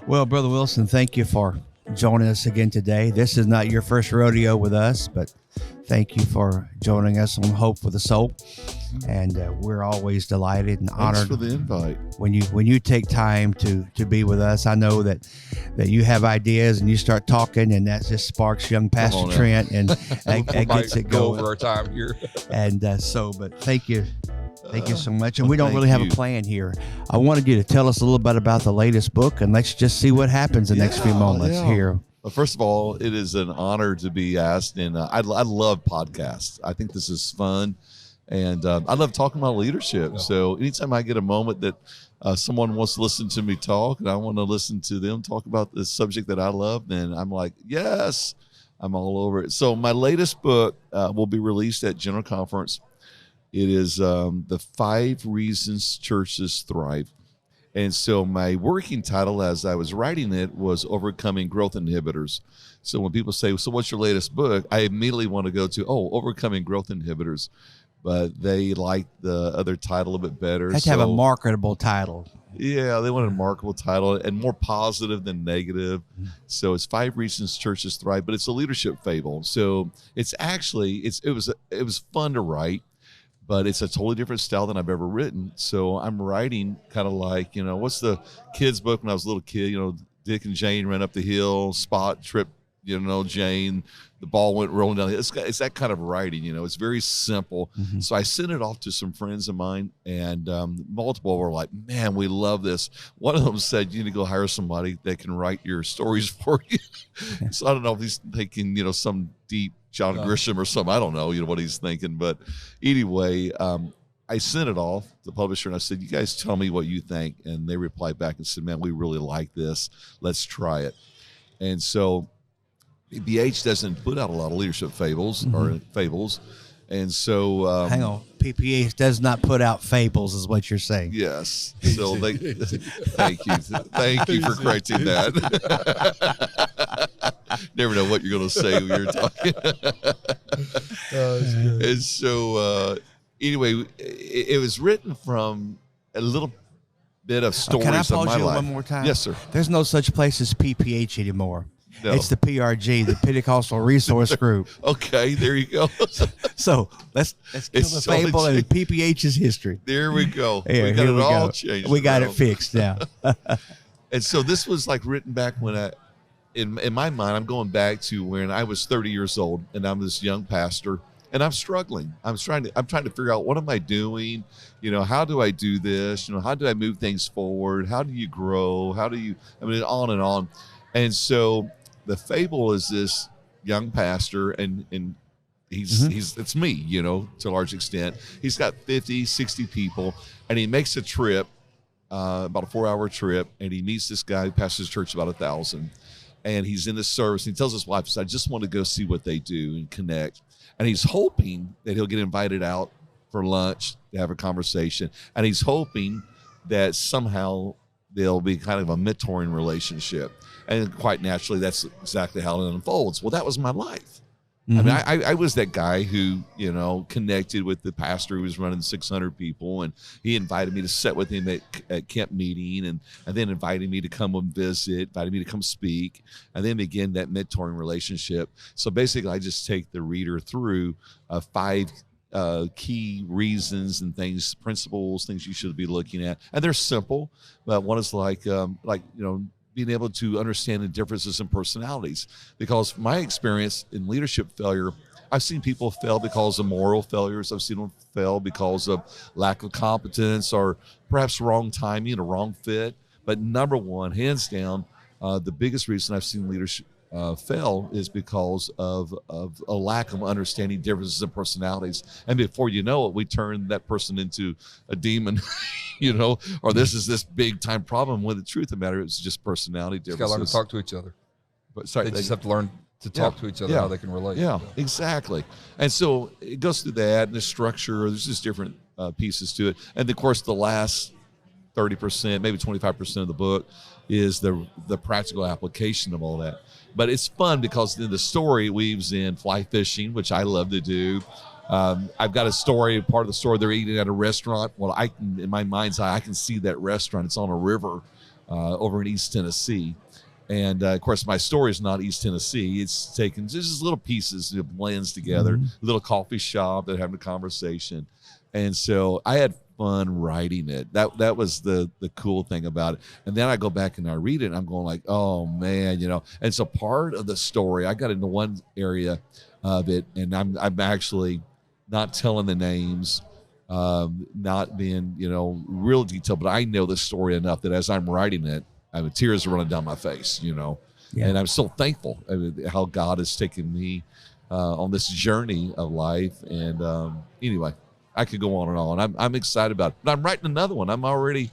Well, Brother Wilson, thank you for joining us again today. This is not your first rodeo with us, but thank you for joining us on Hope for the Soul. And we're always delighted and honored. Thanks for the invite. When you take time to be with us. I know that you have ideas and you start talking, and that just sparks young Pastor Trent, and that gets it go going. over our time here. And but thank you. Thank you so much. And we don't really have a plan here. I wanted you to tell us a little bit about the latest book, and let's just see what happens the next few moments here. Well, first of all, it is an honor to be asked, and I love podcasts. I think this is fun, and I love talking about leadership. Yeah. So anytime I get a moment that someone wants to listen to me talk, and I want to listen to them talk about the subject that I love, then I'm like, yes, I'm all over it. So my latest book will be released at General Conference. It is the 5 Reasons Churches Thrive. And so my working title as I was writing it was Overcoming Growth Inhibitors. So when people say, so what's your latest book? I immediately want to go to, Overcoming Growth Inhibitors. But they like the other title a bit better. Had to have a marketable title. Yeah, they wanted a marketable title and more positive than negative. So it's 5 Reasons Churches Thrive, but it's a leadership fable. So it's actually, it was fun to write. But it's a totally different style than I've ever written. So I'm writing kind of like, what's the kids' book when I was a little kid? Dick and Jane ran up the hill, Spot tripped, Jane, the ball went rolling down the hill. It's that kind of writing, it's very simple. Mm-hmm. So I sent it off to some friends of mine, and multiple were like, man, we love this. One of them said, you need to go hire somebody that can write your stories for you. So I don't know if he's thinking, some deep John Grisham or something. I don't know, what he's thinking. But anyway, I sent it off to the publisher, and I said, you guys tell me what you think. And they replied back and said, man, we really like this. Let's try it. And so BH doesn't put out a lot of leadership fables or fables. And so hang on, PPH does not put out fables, is what you're saying. Yes. So thank you for correcting that. Never know what you're going to say when you're talking. And so anyway, it was written from a little bit of stories of my life. Can I pause you one more time? Yes, sir. There's no such place as PPH anymore. No. It's the PRG, the Pentecostal Resource Group. Okay, there you go. So let's kill the fable and PPH's history. There we go. Here, we got it all changed. We got it fixed now. And so this was like written back when in my mind, I'm going back to when I was 30 years old, and I'm this young pastor, and I'm struggling. I'm trying to figure out, what am I doing? How do I do this? How do I move things forward? How do you grow? On and on. And so the fable is this young pastor, and it's me, to a large extent. He's got 50, 60 people, and he makes a trip, about a 4-hour trip, and he meets this guy who pastors church about 1,000. And he's in this service, and he tells his wife, I just want to go see what they do and connect. And he's hoping that he'll get invited out for lunch to have a conversation. And he's hoping that somehow there'll be kind of a mentoring relationship. And quite naturally, that's exactly how it unfolds. Well, that was my life. Mm-hmm. I mean, I was that guy who, connected with the pastor who was running 600 people, and he invited me to sit with him at camp meeting, and then invited me to come and visit, invited me to come speak, and then begin that mentoring relationship. So basically, I just take the reader through 5 key reasons and principles, things you should be looking at, and they're simple. But one is being able to understand the differences in personalities. Because my experience in leadership failure, I've seen people fail because of moral failures. I've seen them fail because of lack of competence or perhaps wrong timing or wrong fit. But number one, hands down, the biggest reason I've seen leadership fail is because of a lack of understanding differences in personalities. And before you know it, we turn that person into a demon, or this is this big time problem, when the truth of the matter is just personality differences. Got to learn to talk to each other. But sorry, they just have to learn to talk to each other, how they can relate. Yeah, exactly. And so it goes through that and the structure. There's just different pieces to it. And of course, the last 30%, maybe 25% of the book is the practical application of all that. But it's fun because then the story weaves in fly fishing, which I love to do. I've got a story, part of the story, they're eating at a restaurant. Well, in my mind's eye, I can see that restaurant. It's on a river over in East Tennessee. And of course, my story is not East Tennessee. It's taken just little pieces, it blends together. A little coffee shop, they're having a conversation, and so I had fun writing it. That was the cool thing about it. And then I go back and I read it, and I'm going like, oh man, And so part of the story, I got into one area of it, and I'm actually not telling the names, not being real detailed, but I know the story enough that as I'm writing it, tears are running down my face, Yeah. And I'm so thankful how God has taken me on this journey of life. And anyway, I could go on and on. I'm excited about it. But I'm writing another one. I'm already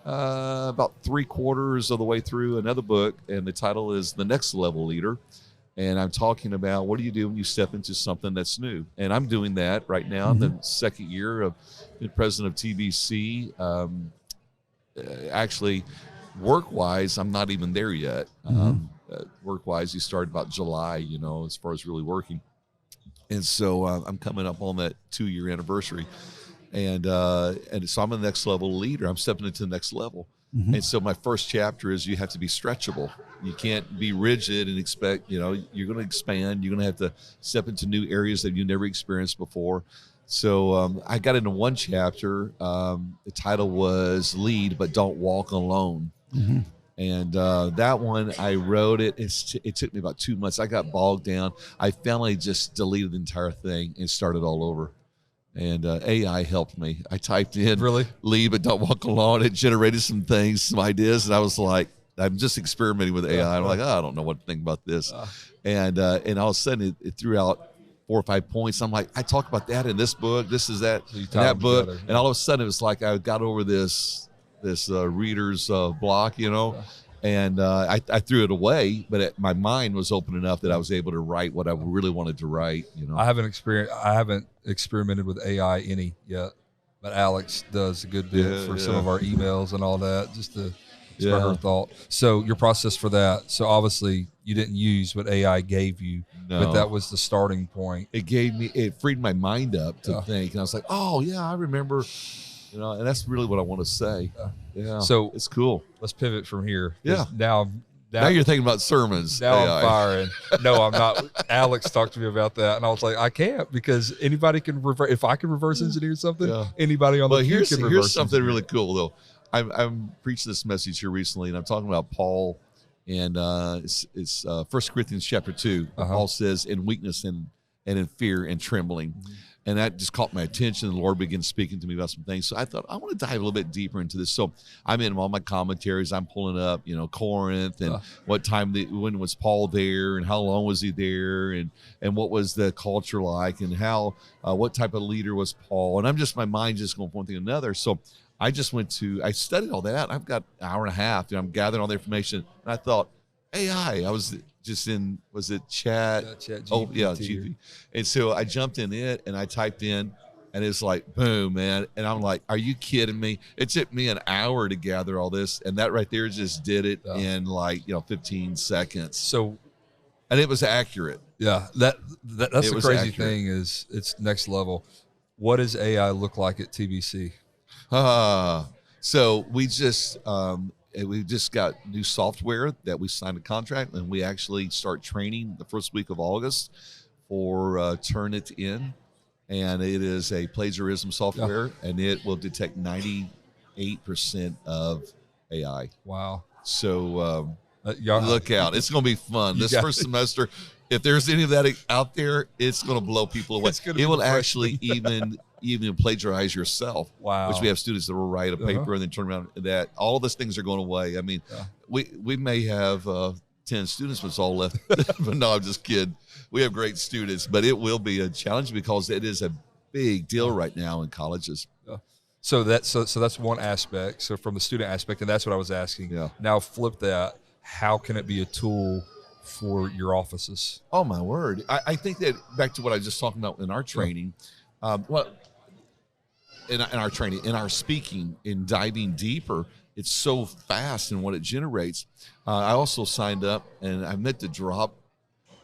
about 3/4 of the way through another book, and the title is The Next Level Leader. And I'm talking about what do you do when you step into something that's new. And I'm doing that right now in the second year of being president of TBC. Actually, work-wise, I'm not even there yet. Work-wise, you start about July, as far as really working. And so I'm coming up on that 2-year anniversary. And so I'm a next level leader. I'm stepping into the next level. And so my first chapter is you have to be stretchable. You can't be rigid and expect, you're going to expand. You're going to have to step into new areas that you never experienced before. So I got into one chapter. The title was Lead, But Don't Walk Alone. And that one, I wrote it. It took me about 2 months. I got bogged down. I finally just deleted the entire thing and started all over. And AI helped me. I typed in Lead, But Don't Walk Alone. It generated some things, some ideas. And I was like, I'm just experimenting with AI. I'm like, I don't know what to think about this. And all of a sudden, it threw out 4 or 5 points. I'm like, I talk about that in this book. This is that, so in that book. Together. And all of a sudden, it was like I got over this reader's block, and I threw it away, but my mind was open enough that I was able to write what I really wanted to write. I haven't experimented with AI any yet, but Alex does a good bit for some of our emails and all that, just to spread her thought. So your process for that. So obviously you didn't use what AI gave you, but that was the starting point. It freed my mind up to think, and I was like, oh yeah, I remember. And that's really what I want to say. Yeah. So it's cool. Let's pivot from here. Yeah. Now you're thinking about sermons. Now AI. I'm firing. No, I'm not. Alex talked to me about that, and I was like, I can't, because anybody can reverse. If I can reverse engineer something, anybody on the queue can reverse. Here's something really cool though. I'm preaching this message here recently, and I'm talking about Paul, and it's 1 Corinthians chapter 2. Paul says, in weakness and in fear and trembling. And that just caught my attention. The Lord began speaking to me about some things. So I thought, I want to dive a little bit deeper into this. So I'm in all my commentaries. I'm pulling up, Corinth, and what time, when was Paul there, and how long was he there, and what was the culture like, and how, what type of leader was Paul. And my mind just going from one thing to another. So I just I studied all that. I've got an hour and a half, I'm gathering all the information. And I thought, AI, I was just in, was it Chat? Chat GPT. Oh, yeah, GPT. And so I jumped in it and I typed in, and it's like, boom, man. And I'm like, are you kidding me? It took me an hour to gather all this. And that right there just did it in 15 seconds. So, and it was accurate. Yeah. That's the crazy thing is it's next level. What does AI look like at TBC? So we just got new software that we signed a contract, and we actually start training the first week of August for Turnitin, and it is a plagiarism software, and it will detect 98% of AI. Wow! So look out! It's going to be fun this first semester. If there's any of that out there, it's going to blow people away. It will actually even plagiarize yourself. Wow. Which we have students that will write a paper and then turn around that. All of those things are going away. I mean, we may have 10 students, but it's all left. But no, I'm just kidding. We have great students, but it will be a challenge because it is a big deal right now in colleges. So that's one aspect. So from the student aspect, and that's what I was asking. Yeah. Now flip that. How can it be a tool for your offices? Oh my word. I think that back to what I was just talking about in our training, in our training, in our speaking, in diving deeper, it's so fast in what it generates. I also signed up, and I meant to drop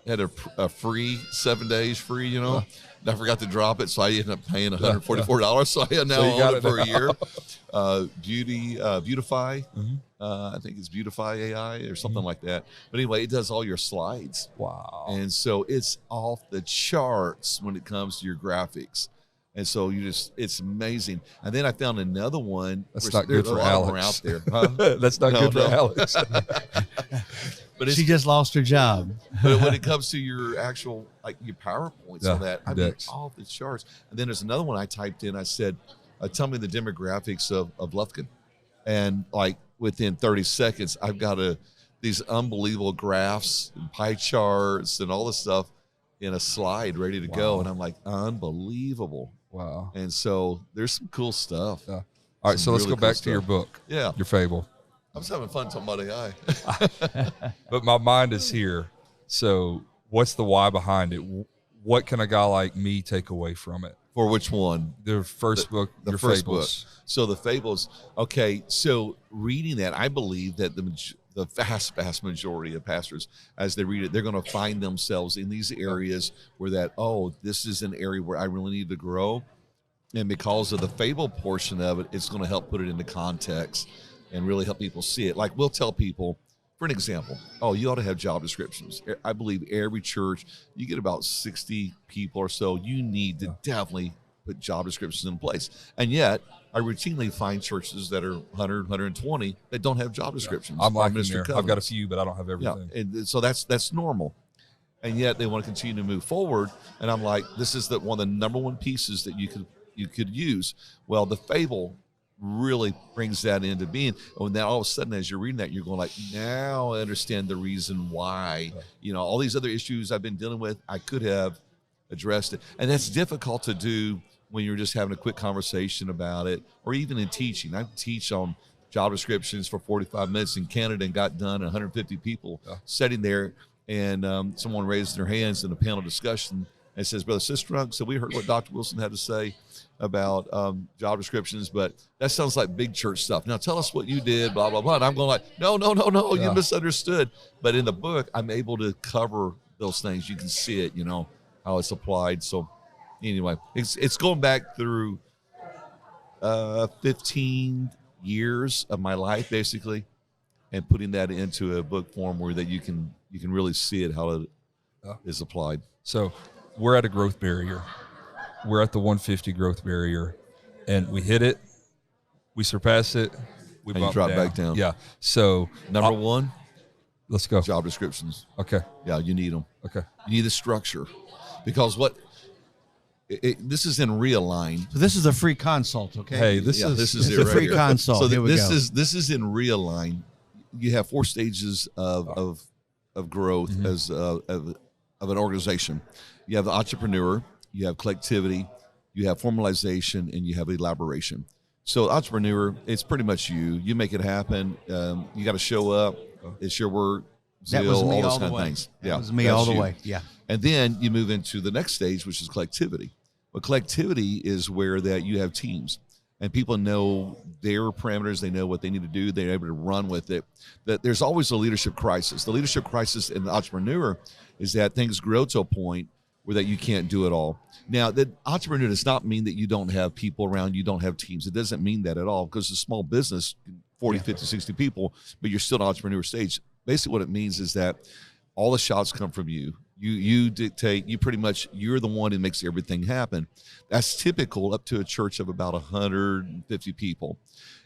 had a free 7 days free, you know. And I forgot to drop it, so I ended up paying $144. So I now own it for a year. Beautify. I think it's Beautify AI or something like that. But anyway, it does all your slides. Wow. And so it's off the charts when it comes to your graphics. And so it's amazing. And then I found another one. That's not good for Alex. Out there. Huh? That's not good for Alex. But she just lost her job. But when it comes to your actual, like your PowerPoints on that, I mean, off the charts. And then there's another one I typed in. I said, tell me the demographics of Lufkin. And like within 30 seconds, I've got these unbelievable graphs and pie charts and all this stuff in a slide ready to go. And I'm like, unbelievable. Wow. And so there's some cool stuff. Yeah. All right, so let's go back to your book. Yeah. Your Fable. I was having fun talking about AI. But my mind is here. So what's the why behind it? What can a guy like me take away from it? For which one? The first book, the your first Fables. book. So the Fables. Okay, so reading that, I believe that the vast majority of pastors, as they read it, they're going to find themselves in these areas where this is an area where I really need to grow. And because of the Fable portion of it, it's going to help put it into context and really help people see it. Like we'll tell people, for an example, you ought to have job descriptions. I believe every church, you get about 60 people or so, you need to definitely put job descriptions in place. And yet, I routinely find churches that are 100, 120 that don't have job descriptions. I'm like there. I've got a few, but I don't have everything. Yeah, and so that's normal. And yet they want to continue to move forward. And I'm like, this is one of the number one pieces that you could use. Well, the Fable really brings that into being. And then all of a sudden, as you're reading that, you're going like, now I understand the reason why. You know, all these other issues I've been dealing with, I could have addressed it. And that's difficult to do when you're just having a quick conversation about it, or even in teaching. I teach on job descriptions for 45 minutes in Canada and got done 150 people sitting there, and someone raised their hands in a panel discussion and says, Brother Sistrunk, so we heard what Dr. Wilson had to say about job descriptions, but that sounds like big church stuff. Now tell us what you did, blah, blah, blah. And I'm going like, no, you misunderstood. But in the book, I'm able to cover those things. You can see it, how it's applied. So anyway, it's going back through 15 years of my life, basically, and putting that into a book form where that you can really see it, how it is applied. So we're at a growth barrier. We're at the 150 growth barrier, and we hit it, we surpass it, we and you drop down. Back down. Yeah. So number one, let's go. Job descriptions. Okay. Yeah, you need them. Okay. You need the structure, because this is in Realign. So this is a free consult, okay? Hey, this is a free consult. So Here we go. this is in Realign. You have 4 stages of growth as of an organization. You have the entrepreneur, you have collectivity, you have formalization, and you have elaboration. So entrepreneur, it's pretty much you. You make it happen. You got to show up. It's your work. That was me all those all the kind way. of things. That was me all the way. Yeah. And then you move into the next stage, which is collectivity. But collectivity is where that you have teams, and people know their parameters. They know what they need to do. They're able to run with it. That there's always a leadership crisis. The leadership crisis in the entrepreneur is that things grow to a point where that you can't do it all. Now, the entrepreneur does not mean that you don't have people around, you don't have teams. It doesn't mean that at all, because a small business, 40, 50, 60 people, but you're still an entrepreneur stage. Basically what it means is that all the shots come from you. You dictate, you're the one who makes everything happen. That's typical up to a church of about 150 people.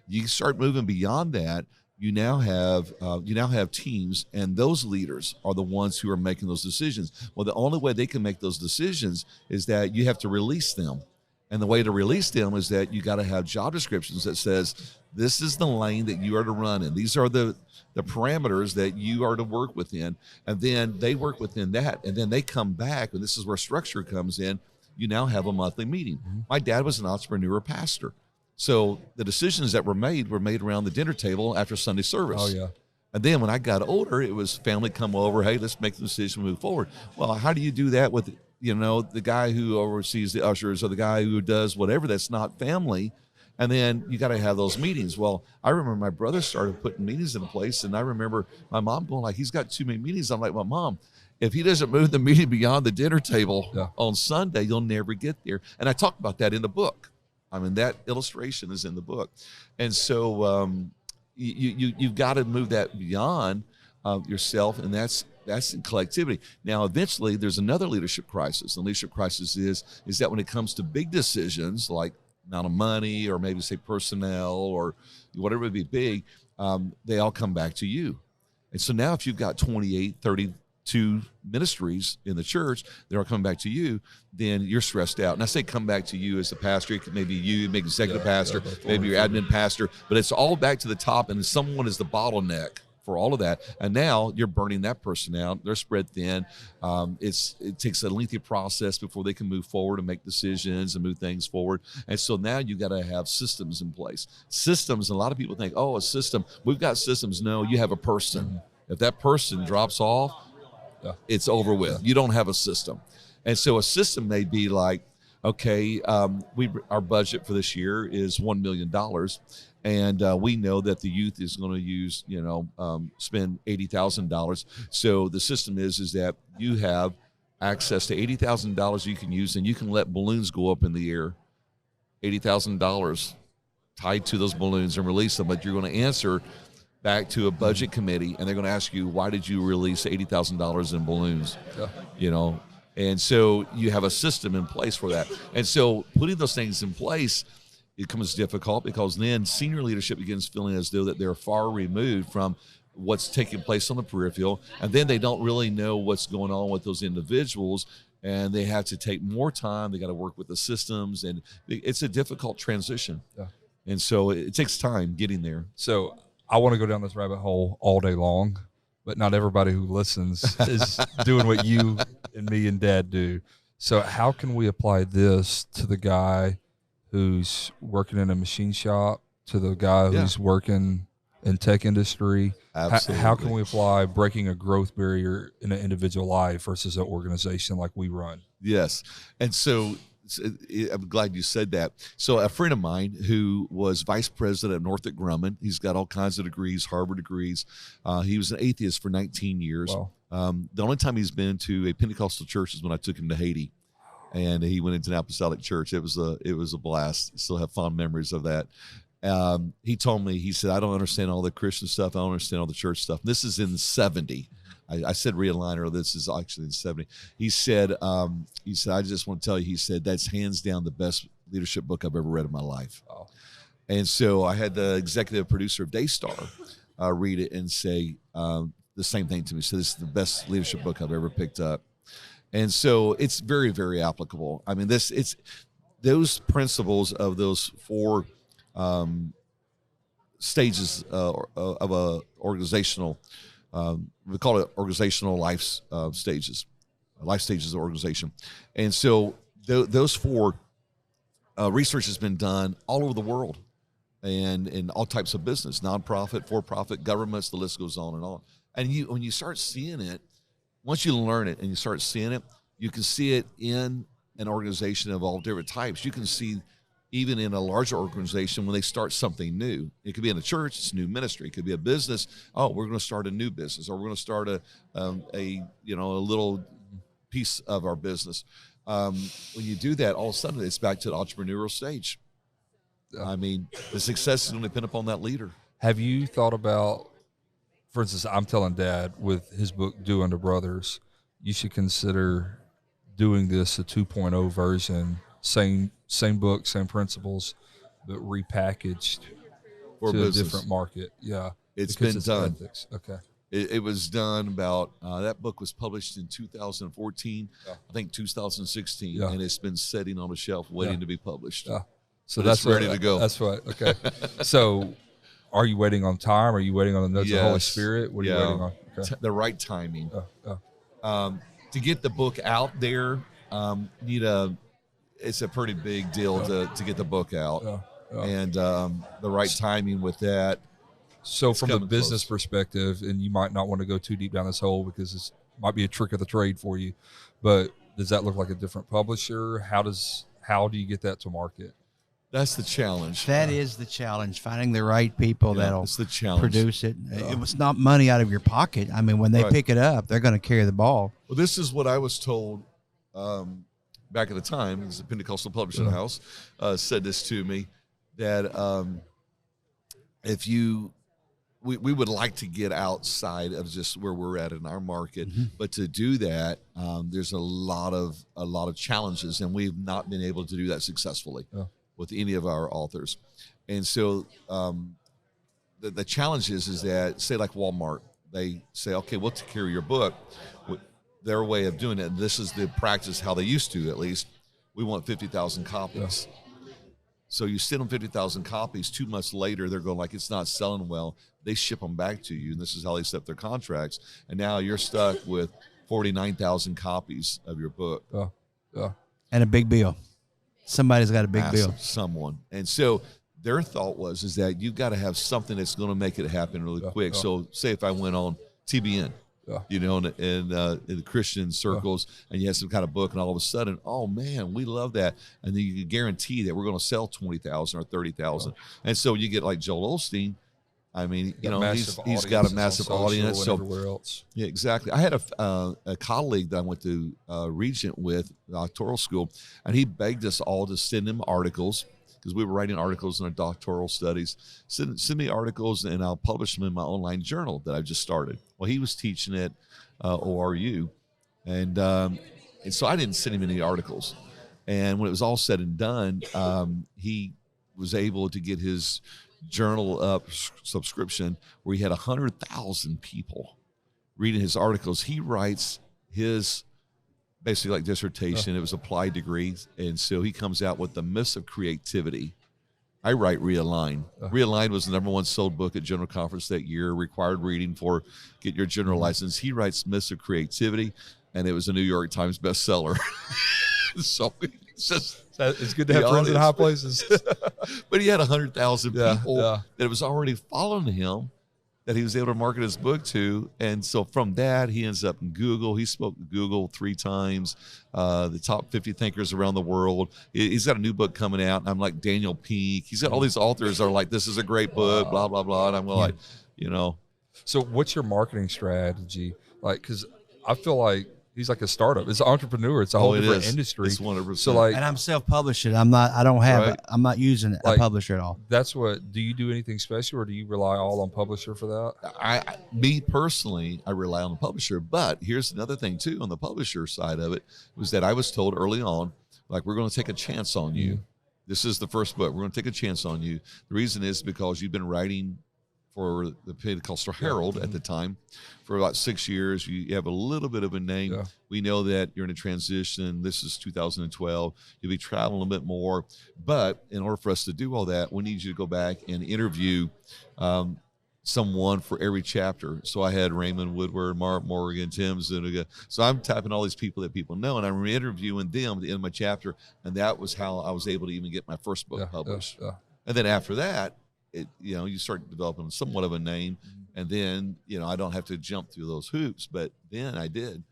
You start moving beyond that, you now have teams, and those leaders are the ones who are making those decisions. Well, the only way they can make those decisions is that you have to release them. And the way to release them is that you got to have job descriptions that says, this is the lane that you are to run in. These are the parameters that you are to work within. And then they work within that. And then they come back, and this is where structure comes in. You now have a monthly meeting. My dad was an entrepreneur pastor. So the decisions that were made around the dinner table after Sunday service. Oh, yeah. And then when I got older, it was family come over. Hey, let's make the decision, move forward. Well, how do you do that with, the guy who oversees the ushers or the guy who does whatever that's not family? And then you got to have those meetings. Well, I remember my brother started putting meetings in place, and I remember my mom going like, he's got too many meetings. I'm like, well, Mom, if he doesn't move the meeting beyond the dinner table on Sunday, you'll never get there. And I talk about that in the book. I mean, that illustration is in the book. And so you've got to move that beyond yourself, and that's in collectivity. Now, eventually, there's another leadership crisis. The leadership crisis is that when it comes to big decisions like amount of money or maybe say personnel or whatever would be big, they all come back to you. And so now if you've got 28, 32 ministries in the church, they're all coming back to you, then you're stressed out. And I say come back to you as the pastor. It could maybe you, maybe executive pastor, maybe your admin pastor, but it's all back to the top, and someone is the bottleneck for all of that. And now you're burning that person out. They're spread thin. It takes a lengthy process before they can move forward and make decisions and move things forward. And so now you got to have systems in place. Systems, and a lot of people think, oh, a system. We've got systems. No, you have a person. If that person drops off, it's over with. You don't have a system. And so a system may be like, okay, our budget for this year is $1 million. And we know that the youth is going to use, spend $80,000. So the system is that you have access to $80,000 you can use, and you can let balloons go up in the air, $80,000 tied to those balloons, and release them. But you're going to answer back to a budget committee, and they're going to ask you, why did you release $80,000 in balloons? And so you have a system in place for that. And so putting those things in place, it becomes difficult, because then senior leadership begins feeling as though that they're far removed from what's taking place on the peripheral, and then they don't really know what's going on with those individuals, and they have to take more time. They got to work with the systems, and it's a difficult transition. And so it takes time getting there. So I want to go down this rabbit hole all day long, but not everybody who listens is doing what you and me and Dad do. So how can we apply this to the guy who's working in a machine shop, to the guy who's working in tech industry? Absolutely. How can we apply breaking a growth barrier in an individual life versus an organization like we run? Yes. And so I'm glad you said that. So a friend of mine who was vice president of Northrop Grumman, he's got all kinds of degrees, Harvard degrees. He was an atheist for 19 years. Wow. The only time he's been to a Pentecostal church is when I took him to Haiti. And he went into an apostolic church. It was a blast. Still have fond memories of that. He told me, he said, I don't understand all the Christian stuff. I don't understand all the church stuff. This is in 70. I said realigner. This is actually in 70. He said, I just want to tell you, he said, that's hands down the best leadership book I've ever read in my life. Oh. And so I had the executive producer of Daystar read it and say the same thing to me. So this is the best leadership book I've ever picked up. And so it's very, very applicable. I mean, it's those principles of those four stages of a organizational, we call it organizational life stages of organization. And so those four research has been done all over the world, and in all types of business, nonprofit, for-profit, governments, the list goes on and on. And when you start seeing it, once you learn it and you start seeing it, you can see it in an organization of all different types. You can see even in a larger organization when they start something new. It could be in a church, it's a new ministry. It could be a business. Oh, we're going to start a new business, or we're going to start a little piece of our business. When you do that, all of a sudden it's back to the entrepreneurial stage. I mean, the success is going to depend upon that leader. Have you thought about, for instance, I'm telling Dad with his book, Do Unto Brothers, you should consider doing this a 2.0 version, same book, same principles, but repackaged for to business. A different market. Yeah. It's been done. Ethics. Okay. It was done about, that book was published in 2014, I think 2016, and it's been sitting on a shelf waiting to be published. Yeah. So but that's ready to go. That's right. Okay. So are you waiting on time? Are you waiting on the nudge of the Holy Spirit? What are you waiting on? Okay. The right timing. To get the book out there, it's a pretty big deal to get the book out. And the right timing with that. So from a business perspective, and you might not want to go too deep down this hole because it might be a trick of the trade for you, but does that look like a different publisher? How do you get that to market? That's the challenge. That is the challenge, finding the right people that'll it's the challenge. Produce it. It was not money out of your pocket. I mean, when they pick it up, they're going to carry the ball. Well, Well, this is what I was told back at the time. It was the Pentecostal Publishing House said this to me, that if you, we would like to get outside of just where we're at in our market, but to do that, there's a lot of challenges, and we've not been able to do that successfully with any of our authors. And so the challenge is that, say like Walmart, they say, okay, we'll take care of your book. Their way of doing it, and this is the practice how they used to, at least, we want 50,000 copies. So you send them 50,000 copies. 2 months later, they're going like, it's not selling well. They ship them back to you, and this is how they set their contracts. And now you're stuck with 49,000 copies of your book. And a big bill. Somebody's got a big bill. Someone. And so their thought is that you've got to have something that's going to make it happen really quick. So say if I went on TBN, you know, in the Christian circles, and you had some kind of book, and all of a sudden, oh man, we love that, and then you can guarantee that we're going to sell 20,000 or 30,000, and so you get like Joel Osteen. I mean, you know, he's got a massive audience. So everywhere else. Yeah, exactly. I had a colleague that I went to Regent with, doctoral school, and he begged us all to send him articles, because we were writing articles in our doctoral studies. Send me articles, and I'll publish them in my online journal that I've just started. Well, he was teaching at ORU, and so I didn't send him any articles. And when it was all said and done, he was able to get his journal up subscription where he had 100,000 people reading his articles. He writes his basically like dissertation. It was applied degrees. And so he comes out with The Myths of Creativity. I write Realign. Realign was the #1 sold book at General Conference that year, required reading for get your general license. He writes Myths of Creativity, and it was a New York Times bestseller. So it's just, it's good to have friends in high places. But he had 100,000 people that was already following him, that he was able to market his book to. And so from that, he ends up in Google. He spoke at Google 3 times, the top 50 thinkers around the world. He's got a new book coming out. And I'm like Daniel Pink. He's got all these authors that are like, this is a great book, blah, blah, blah. And I'm like, you know. So what's your marketing strategy? Like, because I feel like he's like a startup. It's an entrepreneur. It's a whole different industry. It's 100%. So like, and I'm self-publishing. I'm not using a publisher at all. That's what. Do you do anything special, or do you rely all on publisher for that? Me personally, I rely on the publisher. But here's another thing too, on the publisher side of it, was that I was told early on, like, we're going to take a chance on you. This is the first book. We're going to take a chance on you. The reason is because you've been writing for the Pentecostal Herald at the time for about 6 years. You have a little bit of a name. We know that you're in a transition. This is 2012. You'll be traveling a bit more. But in order for us to do all that, we need you to go back and interview someone for every chapter. So I had Raymond Woodward, Mark Morgan, Tim Zuniga. So I'm tapping all these people that people know, and I'm interviewing them at the end of my chapter. And that was how I was able to even get my first book published. And then after that, you start developing somewhat of a name, and then, I don't have to jump through those hoops, but then I did.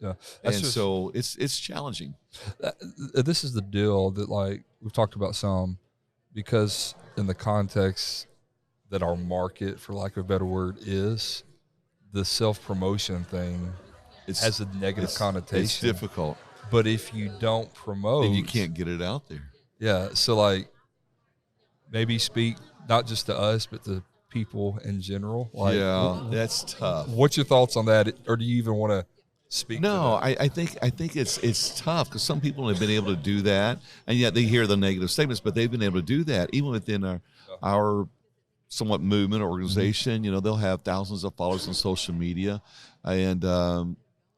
So it's challenging. This is the deal that, like, we've talked about some, because in the context that our market, for lack of a better word, is, the self-promotion thing has a negative connotation. It's difficult. But if you don't promote, then you can't get it out there. Yeah. So, like, maybe speak not just to us, but to people in general. Like, that's tough. What's your thoughts on that? Or do you even want to speak to that? I think it's tough, because some people have been able to do that, and yet they hear the negative statements, but they've been able to do that even within our somewhat movement organization. They'll have thousands of followers on social media, and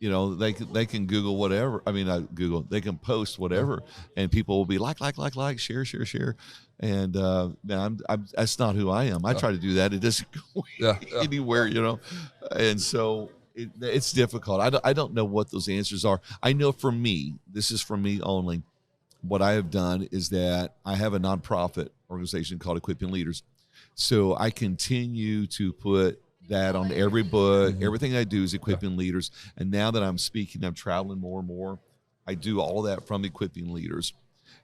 they can Google whatever. I mean, not Google. They can post whatever, and people will be like, share. And man, that's not who I am. I try to do that. It doesn't go anywhere, And so it's difficult. I don't know what those answers are. I know for me, this is for me only. What I have done is that I have a nonprofit organization called Equipping Leaders. So I continue to put that on every book. Everything I do is equipping leaders. And now that I'm speaking, I'm traveling more and more. I do all that from Equipping Leaders.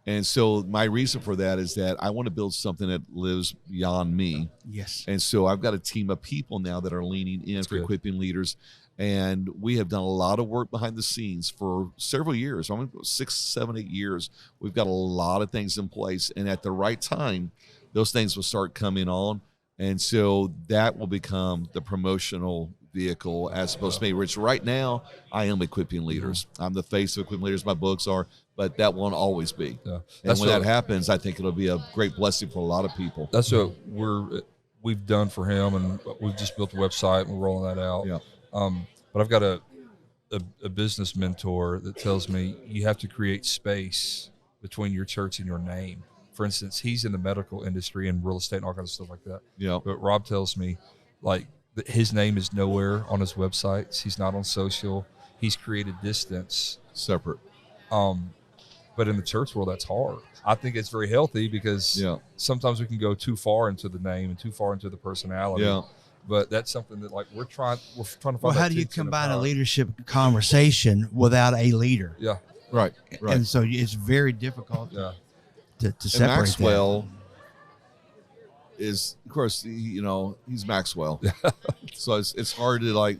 And so my reason for that is that I want to build something that lives beyond me. Yes. And so I've got a team of people now that are leaning in for Equipping Leaders. And we have done a lot of work behind the scenes for several years, almost 6, 7, 8 years. We've got a lot of things in place. And at the right time, those things will start coming on. And so that will become the promotional vehicle as opposed to me, which right now I am equipping leaders. I'm the face of equipping leaders. My books are, but that won't always be. Yeah. And when that happens, I think it'll be a great blessing for a lot of people. That's what we've done for him, and we've just built a website and we're rolling that out. Yeah. But I've got a business mentor that tells me you have to create space between your church and your name. For instance, he's in the medical industry and real estate and all kinds of stuff like that. Yeah. But Rob tells me, like, that his name is nowhere on his websites. He's not on social. He's created distance. Separate. But in the church world, that's hard. I think it's very healthy because sometimes we can go too far into the name and too far into the personality. Yeah. But that's something that, like, we're trying to find. Well, how do you combine a leadership conversation without a leader? Yeah. Right. And so it's very difficult to separate. And Maxwell is, of course, he's Maxwell. So it's hard to, like,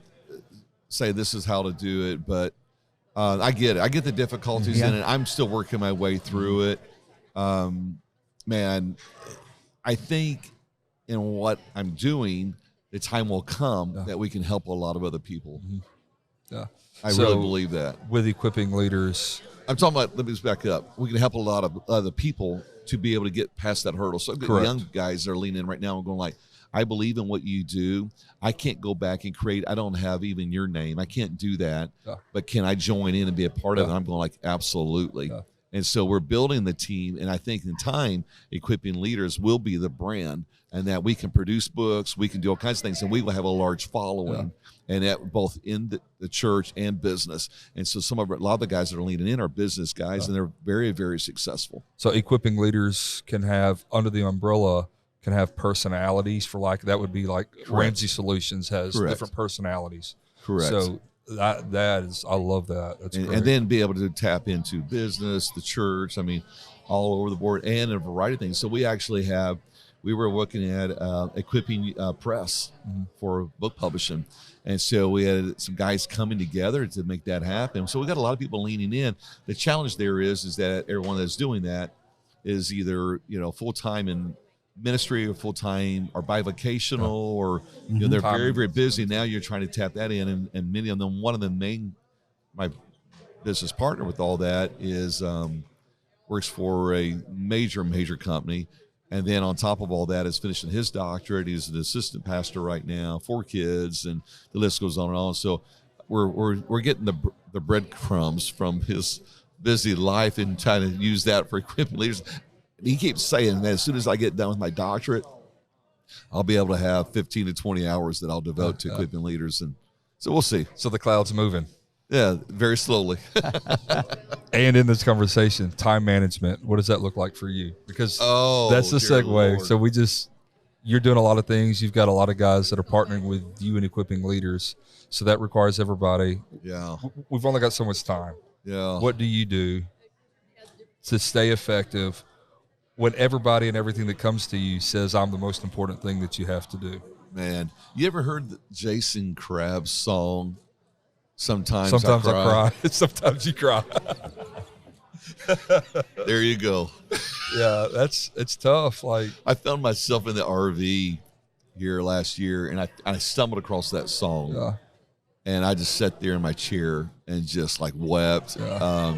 say this is how to do it, but I get it. I get the difficulties in it. I'm still working my way through it. Man, I think in what I'm doing, the time will come that we can help a lot of other people. Yeah. I really believe that. With equipping leaders. I'm talking about, let me just back up. We can help a lot of other people to be able to get past that hurdle. So the young guys are leaning in right now and going like, I believe in what you do. I can't go back and create. I don't have even your name. I can't do that. But can I join in and be a part of it? I'm going like, absolutely. And so we're building the team. And I think in time, equipping leaders will be the brand, and that we can produce books. We can do all kinds of things, and we will have a large following. And that both in the church and business. And so a lot of the guys that are leaning in are business guys, and they're very, very successful. So equipping leaders can have, under the umbrella, can have personalities for, like, that would be like Ramsey Solutions has different personalities. Correct. So that is, I love that. That's great. And then be able to tap into business, the church, I mean, all over the board, and a variety of things. So we were looking at equipping press for book publishing. And so we had some guys coming together to make that happen. So we got a lot of people leaning in. The challenge there is that everyone that's doing that is either, full-time in ministry or full-time or bivocational or, they're very, very busy. Now you're trying to tap that in. And many of them, one of the my business partner with all that is works for a major company. And then on top of all that is finishing his doctorate. He's an assistant pastor right now, 4 kids, and the list goes on and on. So we're getting the breadcrumbs from his busy life and trying to use that for equipping leaders. He keeps saying that as soon as I get done with my doctorate, I'll be able to have 15 to 20 hours that I'll devote to equipping leaders. And so we'll see. So the cloud's moving. Yeah, very slowly. And in this conversation, time management, what does that look like for you? Because that's the segue. Lord. So you're doing a lot of things. You've got a lot of guys that are partnering with you and equipping leaders. So that requires everybody. Yeah. We've only got so much time. Yeah. What do you do to stay effective when everybody and everything that comes to you says I'm the most important thing that you have to do? Man, you ever heard the Jason Krabs song? Sometimes I cry. Sometimes you cry. There you go. Yeah, it's tough. Like, I found myself in the RV here last year, and I stumbled across that song. Yeah. And I just sat there in my chair and just like wept. Yeah.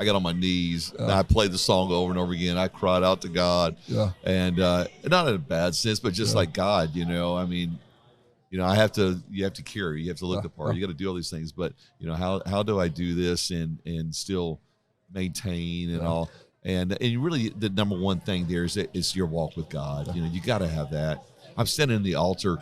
I got on my knees and I played the song over and over again. I cried out to God. Yeah. And not in a bad sense, but just like God, I mean, you have to carry, you have to look the part, you got to do all these things, but how do I do this and still maintain and all? And really the number one thing there is your walk with God. You got to have that. I'm standing in the altar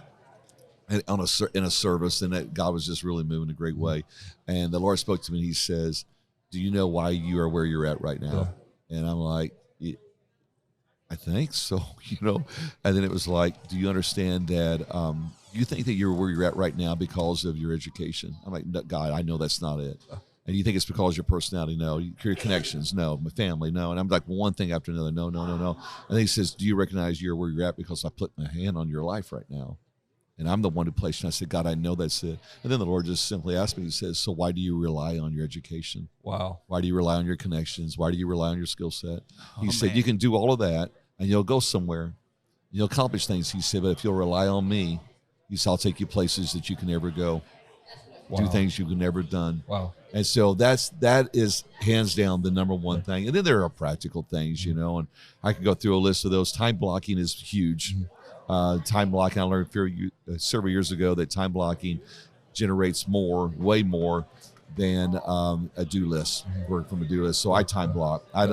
in a service, and that God was just really moving in a great way. And the Lord spoke to me and he says, do you know why you are where you're at right now? Yeah. And I'm like, I think so, And then it was like, do you understand that you think that you're where you're at right now because of your education? I'm like, no, God, I know that's not it. And you think it's because of your personality? No. Your connections? No. My family? No. And I'm like, one thing after another. No. And then he says, do you recognize you're where you're at because I put my hand on your life right now? And I'm the one who placed it. And I said, God, I know that's it. And then the Lord just simply asked me, he says, so why do you rely on your education? Wow. Why do you rely on your connections? Why do you rely on your skill set? He said, man. you can do all of that and you'll go somewhere. You'll accomplish things. He said, but if you'll rely on me, he said, I'll take you places that you can never go. Wow. Do things you've never done. Wow. And so that is hands down the number one thing. And then there are practical things, you know, and I could go through a list of those. Time blocking is huge. Time blocking, I learned several years ago that time blocking generates way more than a do list, work from a do list. So I time block. I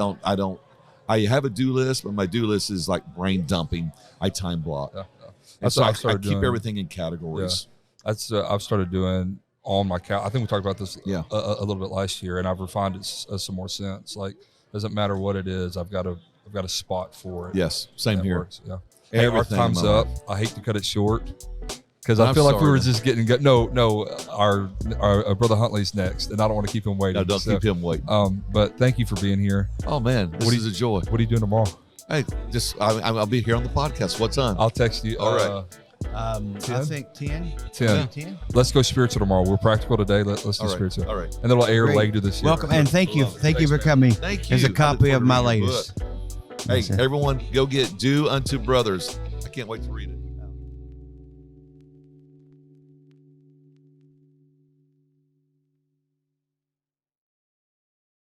have a do list, but my do list is like brain dumping. I time block. That's so what I I've started keep doing. Everything in categories. Yeah. That's I've started doing on my couch. I think we talked about this Yeah. a little bit last year, and I've refined it some more since. Like, doesn't matter what it is, I've got a spot for it. Yes, same here. Works. Yeah. Hey, our Everything time's in my up. life. I hate to cut it short because I I'm feel like we sorry. were just getting good. No, our brother Huntley's next, and I don't want to keep him waiting. No, don't keep him waiting. But thank you for being here. Oh man, this is a joy. What are you doing tomorrow? Hey, I'll be here on the podcast. What's on? I'll text you. All right. I think 10. 10. Let's go spiritual tomorrow. We're practical today. Let's do All right. spiritual. All right. And then we'll air Great. leg to this year. Welcome and thank you for Thanks, man. coming. Thank Here's you. a I look copy forward of to my reading your latest. book. Hey, everyone, go get Do Unto Brothers. I can't wait to read it.